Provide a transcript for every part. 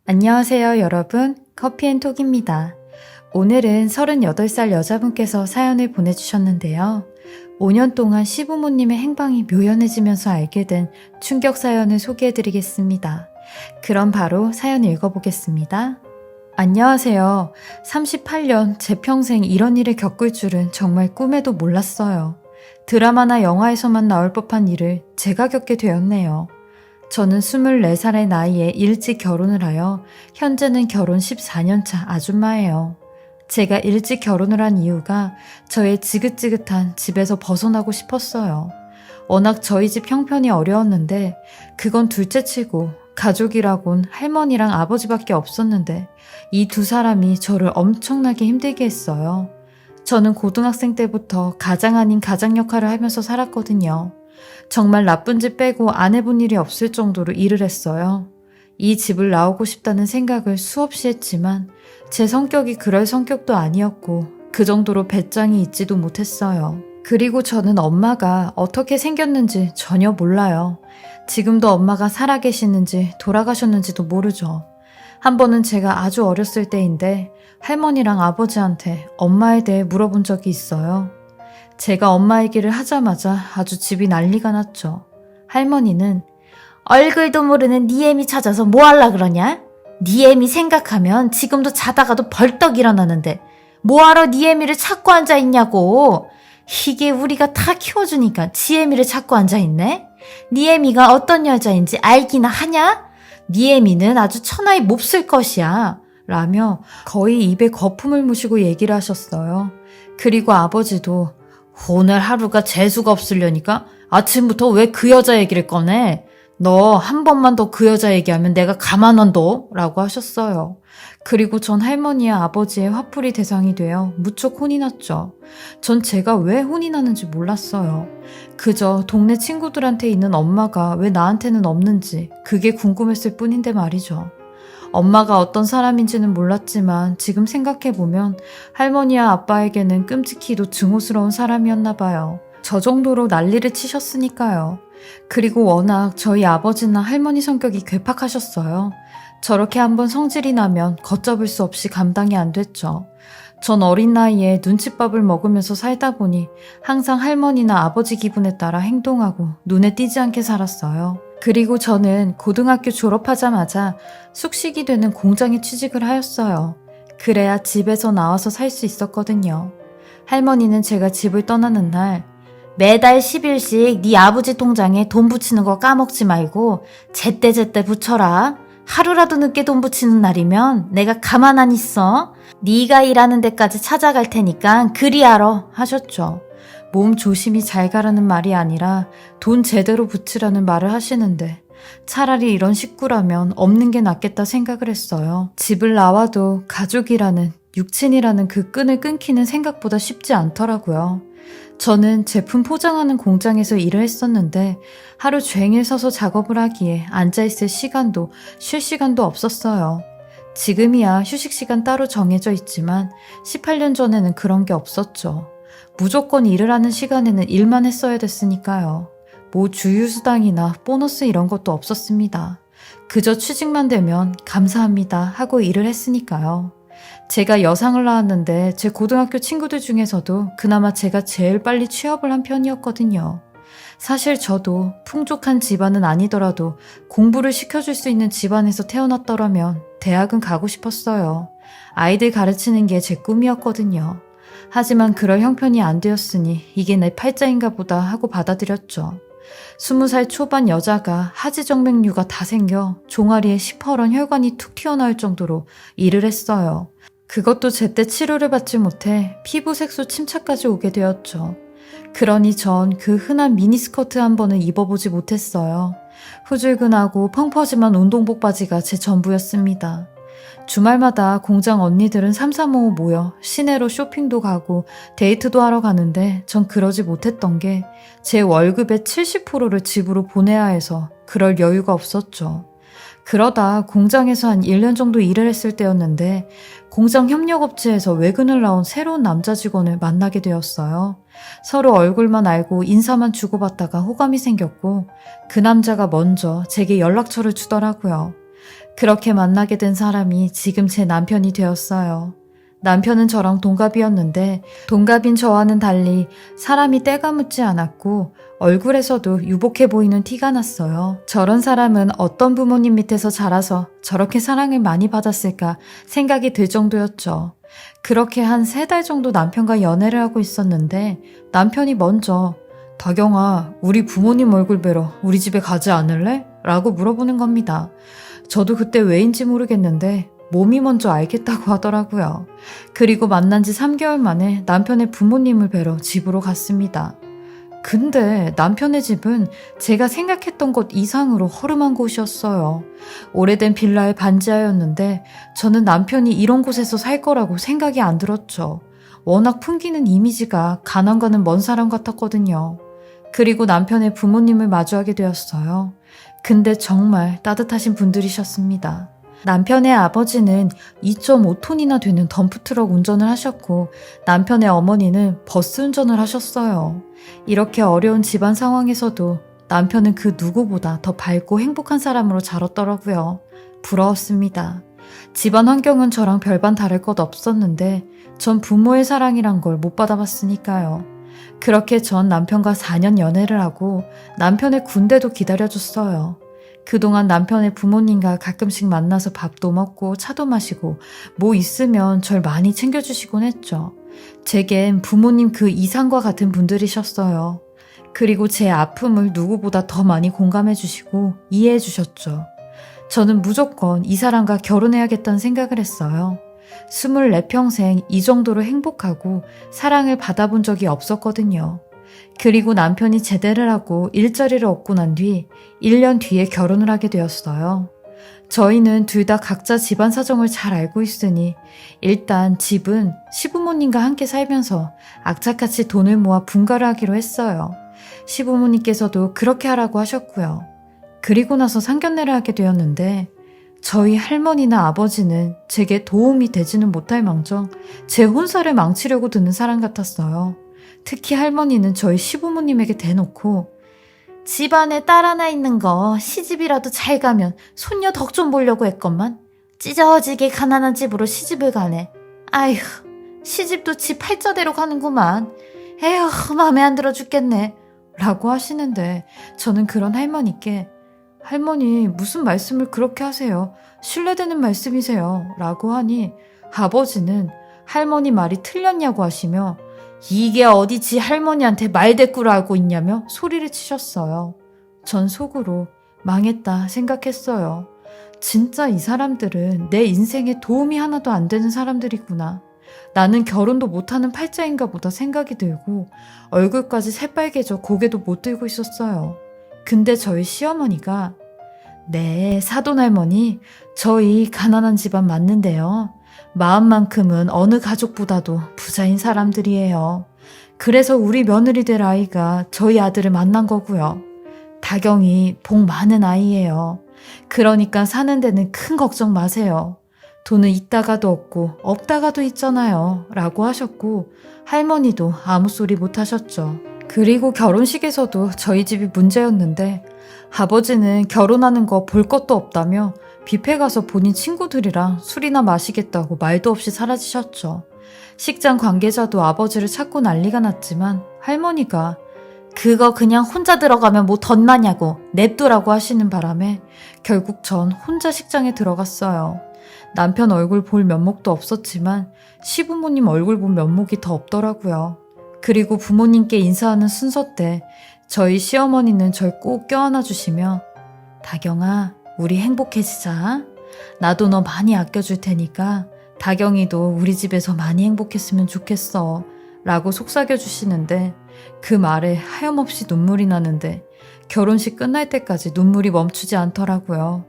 안녕하세요, 여러분. 커피앤톡입니다. 오늘은 38살 여자분께서 사연을 보내주셨는데요. 5년 동안 시부모님의 행방이 묘연해지면서 알게 된 충격 사연을 소개해드리겠습니다. 그럼 바로 사연 읽어보겠습니다. 안녕하세요. 38년 제 평생 이런 일을 겪을 줄은 정말 꿈에도 몰랐어요. 드라마나 영화에서만 나올 법한 일을 제가 겪게 되었네요. 저는 24살의 나이에 일찍 결혼을 하여 현재는 결혼 14년차 아줌마예요. 제가 일찍 결혼을 한 이유가 저의 지긋지긋한 집에서 벗어나고 싶었어요. 워낙 저희 집 형편이 어려웠는데 그건 둘째치고 가족이라곤 할머니랑 아버지밖에 없었는데 이 두 사람이 저를 엄청나게 힘들게 했어요. 저는 고등학생 때부터 가장 아닌 가장 역할을 하면서 살았거든요. 정말 나쁜 짓 빼고 안 해본 일이 없을 정도로 일을 했어요. 이 집을 나오고 싶다는 생각을 수없이 했지만 제 성격이 그럴 성격도 아니었고 그 정도로 배짱이 있지도 못했어요. 그리고 저는 엄마가 어떻게 생겼는지 전혀 몰라요. 지금도 엄마가 살아계시는지 돌아가셨는지도 모르죠. 한 번은 제가 아주 어렸을 때인데 할머니랑 아버지한테 엄마에 대해 물어본 적이 있어요. 제가 엄마 얘기를 하자마자 아주 집이 난리가 났죠. 할머니는 얼굴도 모르는 네 애미 찾아서 뭐 하려 그러냐? 네 애미 생각하면 지금도 자다가도 벌떡 일어나는데 뭐하러 네 애미를 찾고 앉아있냐고. 이게 우리가 다 키워주니까 지 애미를 찾고 앉아있네? 네 애미가 어떤 여자인지 알기나 하냐? 네 애미는 아주 천하의 몹쓸 것이야 라며 거의 입에 거품을 무시고 얘기를 하셨어요. 그리고 아버지도 오늘 하루가 재수가 없으려니까 아침부터 왜 그 여자 얘기를 꺼내? 너 한 번만 더 그 여자 얘기하면 내가 가만 안 둬? 라고 하셨어요. 그리고 전 할머니와 아버지의 화풀이 대상이 되어 무척 혼이 났죠. 전 제가 왜 혼이 나는지 몰랐어요. 그저 동네 친구들한테 있는 엄마가 왜 나한테는 없는지 그게 궁금했을 뿐인데 말이죠. 엄마가 어떤 사람인지는 몰랐지만 지금 생각해보면 할머니와 아빠에게는 끔찍히도 증오스러운 사람이었나 봐요. 저 정도로 난리를 치셨으니까요. 그리고 워낙 저희 아버지나 할머니 성격이 괴팍하셨어요. 저렇게 한번 성질이 나면 걷잡을 수 없이 감당이 안 됐죠. 전 어린 나이에 눈칫밥을 먹으면서 살다 보니 항상 할머니나 아버지 기분에 따라 행동하고 눈에 띄지 않게 살았어요. 그리고 저는 고등학교 졸업하자마자 숙식이 되는 공장에 취직을 하였어요. 그래야 집에서 나와서 살 수 있었거든요. 할머니는 제가 집을 떠나는 날 매달 10일씩 네 아버지 통장에 돈 붙이는 거 까먹지 말고 제때제때 붙여라. 하루라도 늦게 돈 붙이는 날이면 내가 가만 안 있어. 네가 일하는 데까지 찾아갈 테니까 그리하러 하셨죠. 몸 조심히 잘 가라는 말이 아니라 돈 제대로 붙이라는 말을 하시는데 차라리 이런 식구라면 없는 게 낫겠다 생각을 했어요. 집을 나와도 가족이라는 육친이라는 그 끈을 끊기는 생각보다 쉽지 않더라고요. 저는 제품 포장하는 공장에서 일을 했었는데 하루 종일 서서 작업을 하기에 앉아있을 시간도 쉴 시간도 없었어요. 지금이야 휴식 시간 따로 정해져 있지만 18년 전에는 그런 게 없었죠. 무조건 일을 하는 시간에는 일만 했어야 됐으니까요. 뭐 주휴수당이나 보너스 이런 것도 없었습니다. 그저 취직만 되면 감사합니다 하고 일을 했으니까요. 제가 여상을 낳았는데 제 고등학교 친구들 중에서도 그나마 제가 제일 빨리 취업을 한 편이었거든요. 사실 저도 풍족한 집안은 아니더라도 공부를 시켜줄 수 있는 집안에서 태어났더라면 대학은 가고 싶었어요. 아이들 가르치는 게 제 꿈이었거든요. 하지만 그럴 형편이 안 되었으니 이게 내 팔자인가 보다 하고 받아들였죠. 20살 초반 여자가 하지정맥류가 다 생겨 종아리에 시퍼런 혈관이 툭 튀어나올 정도로 일을 했어요. 그것도 제때 치료를 받지 못해 피부 색소 침착까지 오게 되었죠. 그러니 전 그 흔한 미니스커트 한 번은 입어보지 못했어요. 후줄근하고 펑퍼짐한 운동복 바지가 제 전부였습니다. 주말마다 공장 언니들은 삼삼오오 모여 시내로 쇼핑도 가고 데이트도 하러 가는데 전 그러지 못했던 게 제 월급의 70%를 집으로 보내야 해서 그럴 여유가 없었죠. 그러다 공장에서 한 1년 정도 일을 했을 때였는데 공장 협력업체에서 외근을 나온 새로운 남자 직원을 만나게 되었어요. 서로 얼굴만 알고 인사만 주고받다가 호감이 생겼고 그 남자가 먼저 제게 연락처를 주더라고요. 그렇게 만나게 된 사람이 지금 제 남편이 되었어요. 남편은 저랑 동갑이었는데 동갑인 저와는 달리 사람이 때가 묻지 않았고 얼굴에서도 유복해 보이는 티가 났어요. 저런 사람은 어떤 부모님 밑에서 자라서 저렇게 사랑을 많이 받았을까 생각이 들 정도였죠. 그렇게 한 3달 정도 남편과 연애를 하고 있었는데 남편이 먼저 다경아, 우리 부모님 얼굴 뵈러 우리 집에 가지 않을래? 라고 물어보는 겁니다. 저도 그때 왜인지 모르겠는데 몸이 먼저 알겠다고 하더라고요. 그리고 만난 지 3개월 만에 남편의 부모님을 뵈러 집으로 갔습니다. 근데 남편의 집은 제가 생각했던 것 이상으로 허름한 곳이었어요. 오래된 빌라의 반지하였는데 저는 남편이 이런 곳에서 살 거라고 생각이 안 들었죠. 워낙 풍기는 이미지가 가난과는 먼 사람 같았거든요. 그리고 남편의 부모님을 마주하게 되었어요. 근데 정말 따뜻하신 분들이셨습니다. 남편의 아버지는 2.5톤이나 되는 덤프트럭 운전을 하셨고 남편의 어머니는 버스 운전을 하셨어요. 이렇게 어려운 집안 상황에서도 남편은 그 누구보다 더 밝고 행복한 사람으로 자랐더라고요. 부러웠습니다. 집안 환경은 저랑 별반 다를 것 없었는데 전 부모의 사랑이란 걸 못 받아봤으니까요. 그렇게 전 남편과 4년 연애를 하고 남편의 군대도 기다려줬어요. 그동안 남편의 부모님과 가끔씩 만나서 밥도 먹고 차도 마시고 뭐 있으면 절 많이 챙겨주시곤 했죠. 제겐 부모님 그 이상과 같은 분들이셨어요. 그리고 제 아픔을 누구보다 더 많이 공감해 주시고 이해해 주셨죠. 저는 무조건 이 사람과 결혼해야겠다는 생각을 했어요. 24평생 이 정도로 행복하고 사랑을 받아본 적이 없었거든요. 그리고 남편이 제대를 하고 일자리를 얻고 난 뒤 1년 뒤에 결혼을 하게 되었어요. 저희는 둘 다 각자 집안 사정을 잘 알고 있으니 일단 집은 시부모님과 함께 살면서 악착같이 돈을 모아 분가를 하기로 했어요. 시부모님께서도 그렇게 하라고 하셨고요. 그리고 나서 상견례를 하게 되었는데 저희 할머니나 아버지는 제게 도움이 되지는 못할 망정 제 혼사를 망치려고 드는 사람 같았어요. 특히 할머니는 저희 시부모님에게 대놓고 집안에 딸 하나 있는 거 시집이라도 잘 가면 손녀 덕 좀 보려고 했건만 찢어지게 가난한 집으로 시집을 가네. 아휴, 시집도 지 팔자대로 가는구만. 에휴, 마음에 안 들어 죽겠네. 라고 하시는데 저는 그런 할머니께 할머니 무슨 말씀을 그렇게 하세요? 신뢰되는 말씀이세요. 라고 하니 아버지는 할머니 말이 틀렸냐고 하시며 이게 어디 지 할머니한테 말대꾸를 하고 있냐며 소리를 치셨어요. 전 속으로 망했다 생각했어요. 진짜 이 사람들은 내 인생에 도움이 하나도 안 되는 사람들이구나. 나는 결혼도 못하는 팔자인가 보다 생각이 들고 얼굴까지 새빨개져 고개도 못 들고 있었어요. 근데 저희 시어머니가 네, 사돈할머니, 저희 가난한 집안 맞는데요. 마음만큼은 어느 가족보다도 부자인 사람들이에요. 그래서 우리 며느리 될 아이가 저희 아들을 만난 거고요. 다경이 복 많은 아이예요. 그러니까 사는 데는 큰 걱정 마세요. 돈은 있다가도 없고 없다가도 있잖아요. 라고 하셨고 할머니도 아무 소리 못 하셨죠. 그리고 결혼식에서도 저희 집이 문제였는데 아버지는 결혼하는 거 볼 것도 없다며 뷔페 가서 본인 친구들이랑 술이나 마시겠다고 말도 없이 사라지셨죠. 식장 관계자도 아버지를 찾고 난리가 났지만 할머니가 그거 그냥 혼자 들어가면 뭐 덧나냐고 냅두라고 하시는 바람에 결국 전 혼자 식장에 들어갔어요. 남편 얼굴 볼 면목도 없었지만 시부모님 얼굴 본 면목이 더 없더라고요. 그리고 부모님께 인사하는 순서 때 저희 시어머니는 절 꼭 껴안아 주시며 다경아, 우리 행복해지자. 나도 너 많이 아껴줄 테니까 다경이도 우리 집에서 많이 행복했으면 좋겠어. 라고 속삭여 주시는데 그 말에 하염없이 눈물이 나는데 결혼식 끝날 때까지 눈물이 멈추지 않더라고요.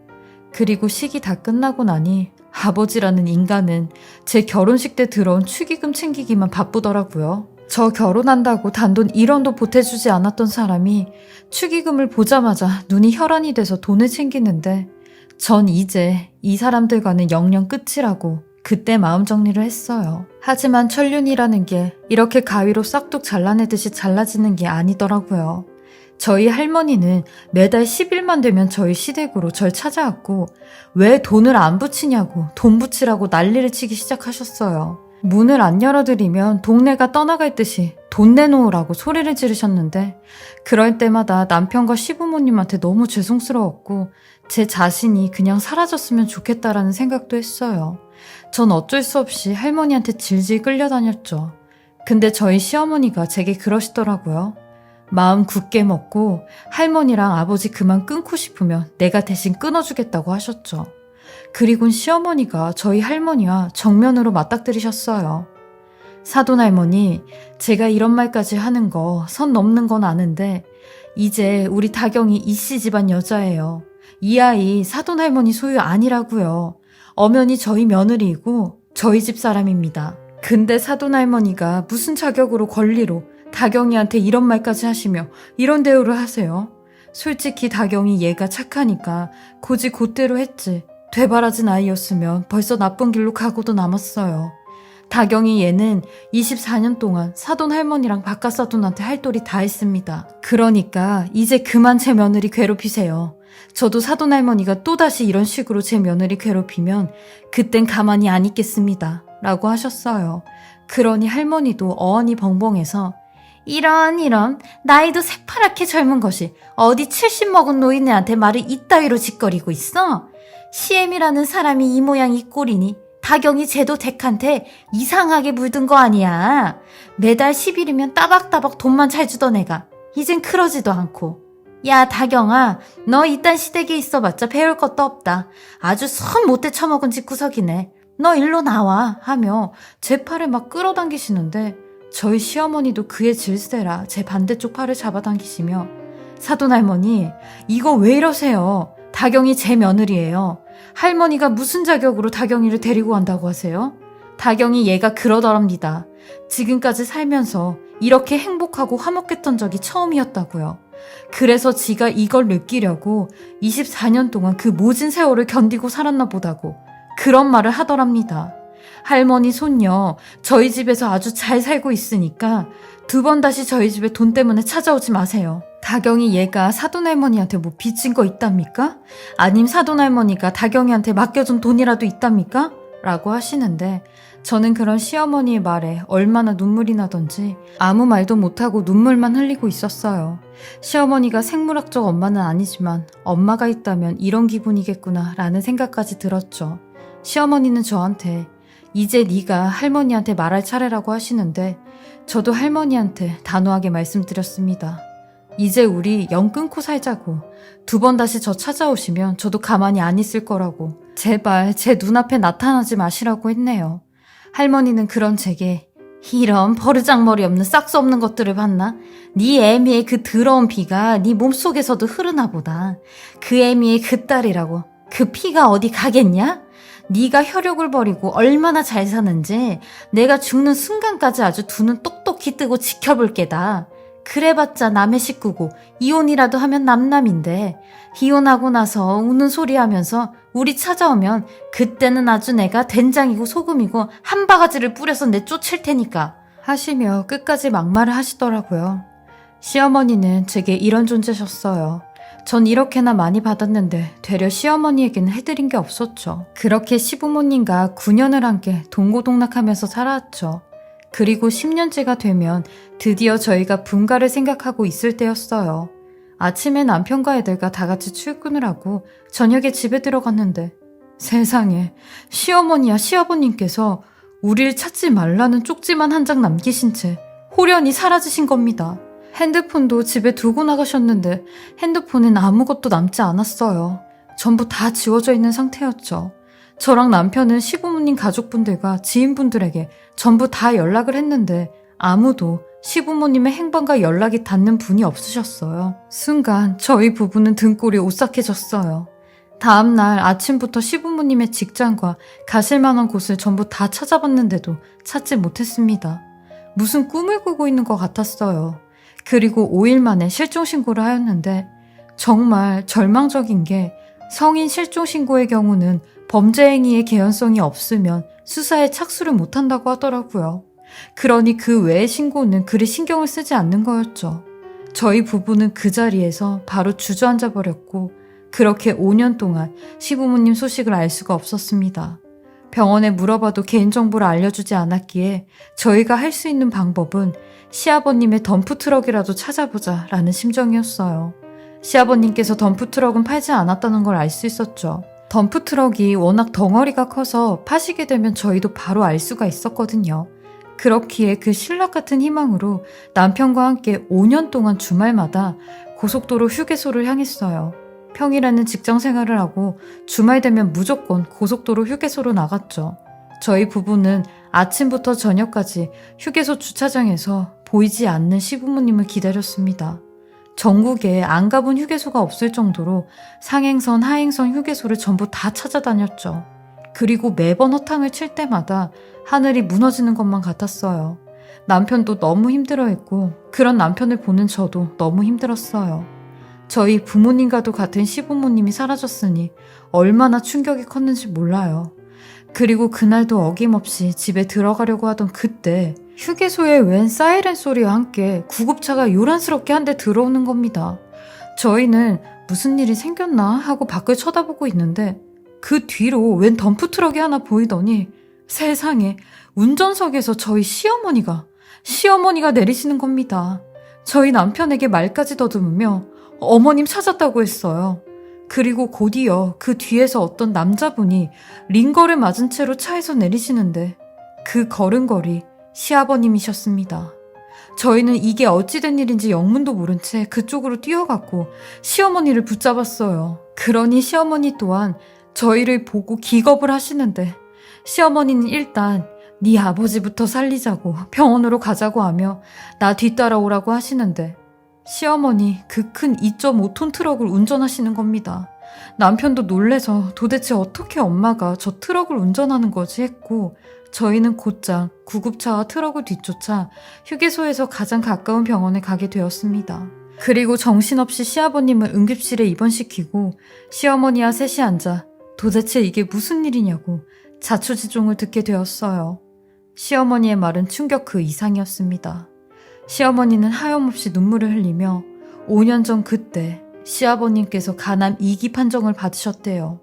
그리고 식이 다 끝나고 나니 아버지라는 인간은 제 결혼식 때 들어온 축의금 챙기기만 바쁘더라고요. 저 결혼한다고 단돈 1원도 보태주지 않았던 사람이 축의금을 보자마자 눈이 혈안이 돼서 돈을 챙기는데 전 이제 이 사람들과는 영영 끝이라고 그때 마음 정리를 했어요. 하지만 천륜이라는 게 이렇게 가위로 싹둑 잘라내듯이 잘라지는 게 아니더라고요. 저희 할머니는 매달 10일만 되면 저희 시댁으로 절 찾아왔고 왜 돈을 안 붙이냐고 돈 붙이라고 난리를 치기 시작하셨어요. 문을 안 열어드리면 동네가 떠나갈 듯이 돈 내놓으라고 소리를 지르셨는데 그럴 때마다 남편과 시부모님한테 너무 죄송스러웠고 제 자신이 그냥 사라졌으면 좋겠다라는 생각도 했어요. 전 어쩔 수 없이 할머니한테 질질 끌려다녔죠. 근데 저희 시어머니가 제게 그러시더라고요. 마음 굳게 먹고 할머니랑 아버지 그만 끊고 싶으면 내가 대신 끊어주겠다고 하셨죠. 그리곤 시어머니가 저희 할머니와 정면으로 맞닥뜨리셨어요. 사돈할머니, 제가 이런 말까지 하는 거 선 넘는 건 아는데 이제 우리 다경이 이씨 집안 여자예요. 이 아이 사돈할머니 소유 아니라고요. 엄연히 저희 며느리이고 저희 집 사람입니다. 근데 사돈할머니가 무슨 자격으로 권리로 다경이한테 이런 말까지 하시며 이런 대우를 하세요? 솔직히 다경이 얘가 착하니까 고지 곧대로 했지. 되바라진 아이였으면 벌써 나쁜 길로 가고도 남았어요. 다경이 얘는 24년 동안 사돈할머니랑 바깥사돈한테 할 도리 다 했습니다. 그러니까 이제 그만 제 며느리 괴롭히세요. 저도 사돈할머니가 또다시 이런 식으로 제 며느리 괴롭히면 그땐 가만히 안 있겠습니다. 라고 하셨어요. 그러니 할머니도 어안이 벙벙해서 이런 나이도 새파랗게 젊은 것이 어디 70 먹은 노인네한테 말을 이따위로 짓거리고 있어? 시엠이라는 사람이 이 모양 이 꼴이니 다경이 쟤도 댁한테 이상하게 물든 거 아니야. 매달 10일이면 따박따박 돈만 잘 주던 애가 이젠 그러지도 않고. 야 다경아, 너 이딴 시댁에 있어봤자 배울 것도 없다. 아주 선 못돼 처먹은 집구석이네. 너 일로 나와 하며 제 팔을 막 끌어당기시는데 저희 시어머니도 그의 질세라 제 반대쪽 팔을 잡아당기시며 사돈할머니, 이거 왜 이러세요? 다경이 제 며느리예요. 할머니가 무슨 자격으로 다경이를 데리고 간다고 하세요? 다경이 얘가 그러더랍니다. 지금까지 살면서 이렇게 행복하고 화목했던 적이 처음이었다고요. 그래서 지가 이걸 느끼려고 24년 동안 그 모진 세월을 견디고 살았나 보다고 그런 말을 하더랍니다. 할머니 손녀 저희 집에서 아주 잘 살고 있으니까 2번 다시 저희 집에 돈 때문에 찾아오지 마세요. 다경이 얘가 사돈할머니한테 뭐 빚진 거 있답니까? 아님 사돈할머니가 다경이한테 맡겨준 돈이라도 있답니까? 라고 하시는데 저는 그런 시어머니의 말에 얼마나 눈물이 나던지 아무 말도 못하고 눈물만 흘리고 있었어요. 시어머니가 생물학적 엄마는 아니지만 엄마가 있다면 이런 기분이겠구나 라는 생각까지 들었죠. 시어머니는 저한테 이제 네가 할머니한테 말할 차례라고 하시는데 저도 할머니한테 단호하게 말씀드렸습니다. 이제 우리 영 끊고 살자고. 2번 다시 저 찾아오시면 저도 가만히 안 있을 거라고. 제발 제 눈앞에 나타나지 마시라고 했네요. 할머니는 그런 제게 이런 버르장머리 없는 싹수 없는 것들을 봤나? 네 애미의 그 더러운 피가 네 몸속에서도 흐르나 보다. 그 애미의 그 딸이라고. 그 피가 어디 가겠냐? 네가 혈육을 버리고 얼마나 잘 사는지 내가 죽는 순간까지 아주 두 눈 똑똑히 뜨고 지켜볼 게다. 그래봤자 남의 식구고 이혼이라도 하면 남남인데 이혼하고 나서 우는 소리 하면서 우리 찾아오면 그때는 아주 내가 된장이고 소금이고 한 바가지를 뿌려서 내쫓을 테니까 하시며 끝까지 막말을 하시더라고요. 시어머니는 제게 이런 존재셨어요. 전 이렇게나 많이 받았는데 되려 시어머니에게는 해드린 게 없었죠. 그렇게 시부모님과 9년을 함께 동고동락하면서 살아왔죠. 그리고 10년째가 되면 드디어 저희가 분가를 생각하고 있을 때였어요. 아침에 남편과 애들과 다 같이 출근을 하고 저녁에 집에 들어갔는데 세상에 시어머니와 시아버님께서 우릴 찾지 말라는 쪽지만 한 장 남기신 채 호련히 사라지신 겁니다. 핸드폰도 집에 두고 나가셨는데 핸드폰엔 아무것도 남지 않았어요. 전부 다 지워져 있는 상태였죠. 저랑 남편은 시부모님 가족분들과 지인분들에게 전부 다 연락을 했는데 아무도 시부모님의 행방과 연락이 닿는 분이 없으셨어요. 순간 저희 부부는 등골이 오싹해졌어요. 다음날 아침부터 시부모님의 직장과 가실 만한 곳을 전부 다 찾아봤는데도 찾지 못했습니다. 무슨 꿈을 꾸고 있는 것 같았어요. 그리고 5일 만에 실종신고를 하였는데 정말 절망적인 게 성인 실종신고의 경우는 범죄 행위의 개연성이 없으면 수사에 착수를 못한다고 하더라고요. 그러니 그 외의 신고는 그리 신경을 쓰지 않는 거였죠. 저희 부부는 그 자리에서 바로 주저앉아 버렸고 그렇게 5년 동안 시부모님 소식을 알 수가 없었습니다. 병원에 물어봐도 개인정보를 알려주지 않았기에 저희가 할 수 있는 방법은 시아버님의 덤프트럭이라도 찾아보자 라는 심정이었어요. 시아버님께서 덤프트럭은 팔지 않았다는 걸 알 수 있었죠. 덤프트럭이 워낙 덩어리가 커서 파시게 되면 저희도 바로 알 수가 있었거든요. 그렇기에 그 신락 같은 희망으로 남편과 함께 5년 동안 주말마다 고속도로 휴게소를 향했어요. 평일에는 직장 생활을 하고 주말 되면 무조건 고속도로 휴게소로 나갔죠. 저희 부부는 아침부터 저녁까지 휴게소 주차장에서 보이지 않는 시부모님을 기다렸습니다. 전국에 안 가본 휴게소가 없을 정도로 상행선, 하행선 휴게소를 전부 다 찾아다녔죠. 그리고 매번 허탕을 칠 때마다 하늘이 무너지는 것만 같았어요. 남편도 너무 힘들어했고 그런 남편을 보는 저도 너무 힘들었어요. 저희 부모님과도 같은 시부모님이 사라졌으니 얼마나 충격이 컸는지 몰라요. 그리고 그날도 어김없이 집에 들어가려고 하던 그때 휴게소에 웬 사이렌 소리와 함께 구급차가 요란스럽게 한 대 들어오는 겁니다. 저희는 무슨 일이 생겼나 하고 밖을 쳐다보고 있는데 그 뒤로 웬 덤프트럭이 하나 보이더니 세상에 운전석에서 저희 시어머니가 내리시는 겁니다. 저희 남편에게 말까지 더듬으며 어머님 찾았다고 했어요. 그리고 곧이어 그 뒤에서 어떤 남자분이 링거를 맞은 채로 차에서 내리시는데 그 걸음걸이 시아버님이셨습니다. 저희는 이게 어찌된 일인지 영문도 모른 채 그쪽으로 뛰어갔고 시어머니를 붙잡았어요. 그러니 시어머니 또한 저희를 보고 기겁을 하시는데 시어머니는 일단 네 아버지부터 살리자고 병원으로 가자고 하며 나 뒤따라오라고 하시는데 시어머니 그 큰 2.5톤 트럭을 운전하시는 겁니다. 남편도 놀래서 도대체 어떻게 엄마가 저 트럭을 운전하는 거지 했고 저희는 곧장 구급차와 트럭을 뒤쫓아 휴게소에서 가장 가까운 병원에 가게 되었습니다. 그리고 정신없이 시아버님을 응급실에 입원시키고 시어머니와 셋이 앉아 도대체 이게 무슨 일이냐고 자초지종을 듣게 되었어요. 시어머니의 말은 충격 그 이상이었습니다. 시어머니는 하염없이 눈물을 흘리며 5년 전 그때 시아버님께서 간암 2기 판정을 받으셨대요.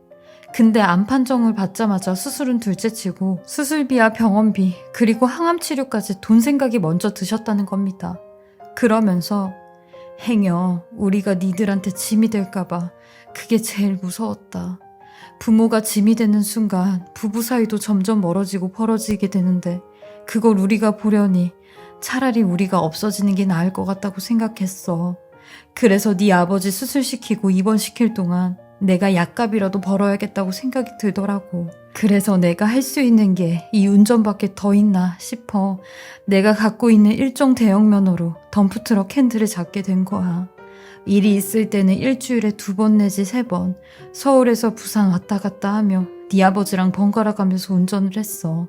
근데 암 판정을 받자마자 수술은 둘째치고 수술비와 병원비 그리고 항암 치료까지 돈 생각이 먼저 드셨다는 겁니다. 그러면서 행여 우리가 니들한테 짐이 될까봐 그게 제일 무서웠다. 부모가 짐이 되는 순간 부부 사이도 점점 멀어지고 벌어지게 되는데 그걸 우리가 보려니 차라리 우리가 없어지는 게 나을 것 같다고 생각했어. 그래서 네 아버지 수술시키고 입원시킬 동안 내가 약값이라도 벌어야겠다고 생각이 들더라고. 그래서 내가 할 수 있는 게 이 운전밖에 더 있나 싶어 내가 갖고 있는 일종 대형 면허로 덤프트럭 핸들을 잡게 된 거야. 일이 있을 때는 일주일에 2번 내지 3번 서울에서 부산 왔다 갔다 하며 네 아버지랑 번갈아 가면서 운전을 했어.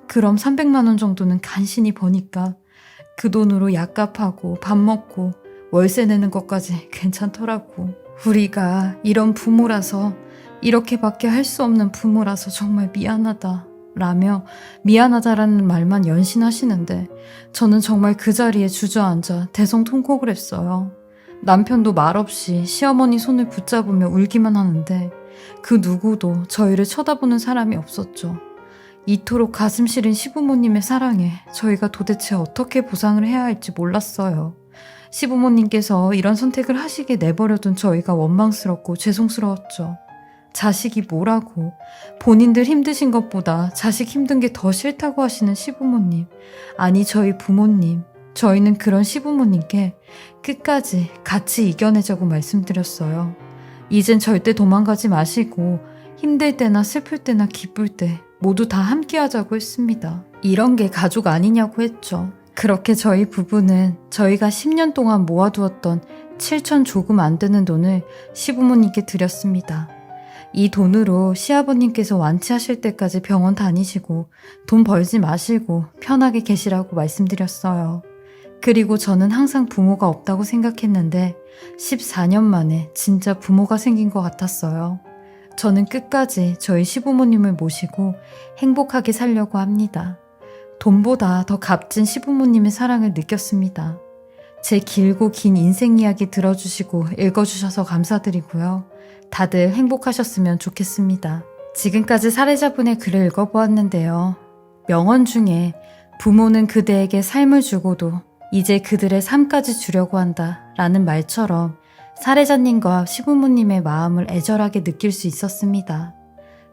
그럼 300만 원 정도는 간신히 버니까 그 돈으로 약값하고 밥 먹고 월세 내는 것까지 괜찮더라고. 우리가 이런 부모라서 이렇게밖에 할 수 없는 부모라서 정말 미안하다 라며 미안하다라는 말만 연신하시는데 저는 정말 그 자리에 주저앉아 대성통곡을 했어요. 남편도 말없이 시어머니 손을 붙잡으며 울기만 하는데 그 누구도 저희를 쳐다보는 사람이 없었죠. 이토록 가슴 시린 시부모님의 사랑에 저희가 도대체 어떻게 보상을 해야 할지 몰랐어요. 시부모님께서 이런 선택을 하시게 내버려둔 저희가 원망스럽고 죄송스러웠죠. 자식이 뭐라고 본인들 힘드신 것보다 자식 힘든 게 더 싫다고 하시는 시부모님, 아니 저희 부모님, 저희는 그런 시부모님께 끝까지 같이 이겨내자고 말씀드렸어요. 이젠 절대 도망가지 마시고 힘들 때나 슬플 때나 기쁠 때 모두 다 함께 하자고 했습니다. 이런 게 가족 아니냐고 했죠. 그렇게 저희 부부는 저희가 10년 동안 모아두었던 7천 조금 안 되는 돈을 시부모님께 드렸습니다. 이 돈으로 시아버님께서 완치하실 때까지 병원 다니시고 돈 벌지 마시고 편하게 계시라고 말씀드렸어요. 그리고 저는 항상 부모가 없다고 생각했는데 14년 만에 진짜 부모가 생긴 것 같았어요. 저는 끝까지 저희 시부모님을 모시고 행복하게 살려고 합니다. 돈보다 더 값진 시부모님의 사랑을 느꼈습니다. 제 길고 긴 인생 이야기 들어주시고 읽어주셔서 감사드리고요. 다들 행복하셨으면 좋겠습니다. 지금까지 사례자분의 글을 읽어보았는데요. 명언 중에 부모는 그대에게 삶을 주고도 이제 그들의 삶까지 주려고 한다 라는 말처럼 사례자님과 시부모님의 마음을 애절하게 느낄 수 있었습니다.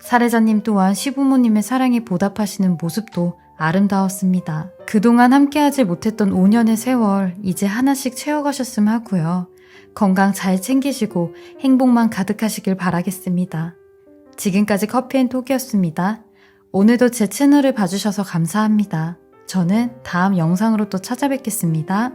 사례자님 또한 시부모님의 사랑에 보답하시는 모습도 아름다웠습니다. 그동안 함께하지 못했던 5년의 세월 이제 하나씩 채워가셨으면 하고요. 건강 잘 챙기시고 행복만 가득하시길 바라겠습니다. 지금까지 커피앤톡이었습니다. 오늘도 제 채널을 봐주셔서 감사합니다. 저는 다음 영상으로 또 찾아뵙겠습니다.